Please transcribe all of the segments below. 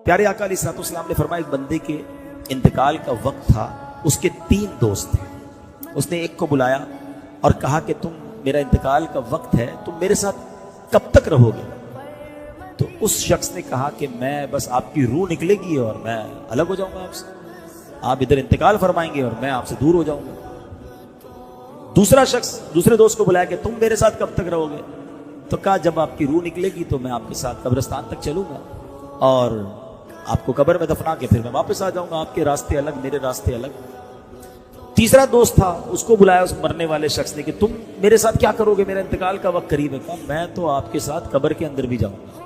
پیارے آقا علیہ السلام نے فرمایا ایک بندے کے انتقال کا وقت تھا، اس کے 3 دوست تھے. اس نے ایک کو بلایا اور کہا کہ تم میرا انتقال کا وقت ہے، تم میرے ساتھ کب تک رہو گے؟ تو اس شخص نے کہا کہ میں بس آپ کی روح نکلے گی اور میں الگ ہو جاؤں گا آپ سے، آپ ادھر انتقال فرمائیں گے اور میں آپ سے دور ہو جاؤں گا. دوسرا شخص دوسرے دوست کو بلایا کہ تم میرے ساتھ کب تک رہو گے؟ تو کہا جب آپ کی روح نکلے گی تو میں آپ کے ساتھ قبرستان تک چلوں گا اور آپ کو قبر میں دفنا کے پھر میں واپس آ جاؤں گا، آپ کے راستے الگ میرے راستے الگ. تیسرا دوست تھا، اس کو بلایا اس مرنے والے شخص نے کہ تم میرے ساتھ کیا کرو گے، میرا انتقال کا وقت قریب ہے. کہا میں تو آپ کے ساتھ قبر کے اندر بھی جاؤں گا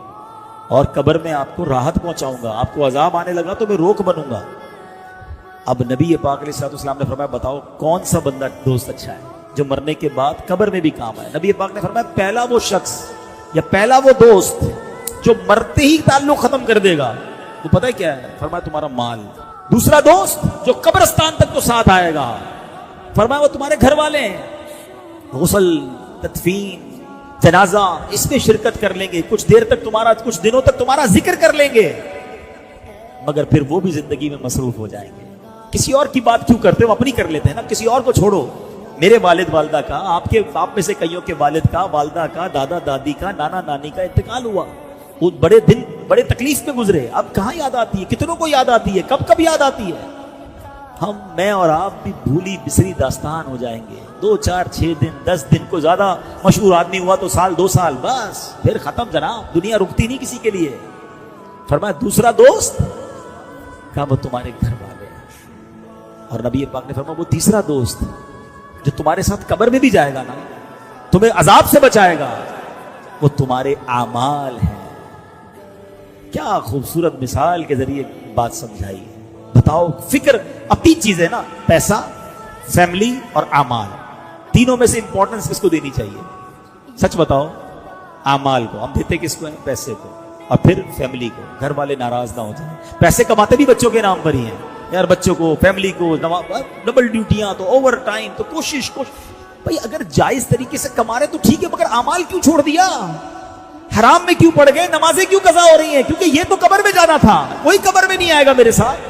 اور قبر میں آپ کو راحت پہنچاؤں گا، آپ کو عذاب آنے لگا تو میں روک بنوں گا. اب نبی پاک علیہ السلام نے فرمایا بتاؤ کون سا بندہ دوست اچھا ہے جو مرنے کے بعد قبر میں بھی کام آئے؟ نبی پاک نے فرمایا پہلا وہ شخص یا پہلا وہ دوست جو مرتے ہی تعلق ختم کر دے گا، وہ پتہ ہے کیا ہے؟ فرمایا تمہارا مال. دوسرا دوست جو قبرستان تک تو ساتھ آئے گا، فرمایا وہ تمہارے گھر والے ہیں، غسل، تدفین، جنازہ اس میں شرکت کر لیں گے، کچھ دیر تک تمہارا، کچھ دنوں تک تمہارا ذکر کر لیں گے، مگر پھر وہ بھی زندگی میں مصروف ہو جائیں گے. کسی اور کی بات کیوں کرتے ہو، اپنی کر لیتے ہیں نا، کسی اور کو چھوڑو. میرے والد والدہ کا، آپ میں سے کئیوں کے والد کا، والدہ کا، دادا دادی کا، نانا نانی کا انتقال ہوا، وہ بڑے دن بڑے تکلیف میں گزرے. اب کہاں یاد آتی ہے؟ کتنوں کو یاد آتی ہے؟ کب کب یاد آتی ہے؟ میں اور آپ بھی بھولی بسری داستان ہو جائیں گے. 2 4 6 دن 10 دن کو زیادہ مشہور آدمی ہوا تو سال 2 سال، بس پھر ختم جناب، دنیا رکتی نہیں کسی کے لیے. فرمایا دوسرا دوست کہا وہ تمہارے گھر والے ہیں. اور نبی پاک نے فرمایا وہ تیسرا دوست جو تمہارے ساتھ قبر میں بھی جائے گا نا، تمہیں عذاب سے بچائے گا، وہ تمہارے اعمال ہیں. کیا خوبصورت مثال کے ذریعے بات سمجھائی ہے. بتاؤ، فکر اپنی چیز ہے نا، پیسہ، فیملی اور اعمال، تینوں میں سے امپورٹنس کس کو دینی چاہیے؟ سچ بتاؤ. اعمال کو ہم دیتے کس کو ہیں؟ پیسے کو، اور پھر فیملی کو. گھر والے ناراض نہ ہو جائیں. پیسے کماتے بھی بچوں کے نام پر ہی ہیں یار، بچوں کو، فیملی کو، ڈبل ڈیوٹیاں تو اوور ٹائم تو کوشش بھائی اگر جائز طریقے سے کما رہے تو ٹھیک ہے، مگر اعمال کیوں چھوڑ دیا؟ حرام میں کیوں پڑ گئے؟ نمازیں کیوں قضا ہو رہی ہیں؟ کیونکہ یہ تو قبر میں جانا تھا، کوئی قبر میں نہیں آئے گا میرے ساتھ.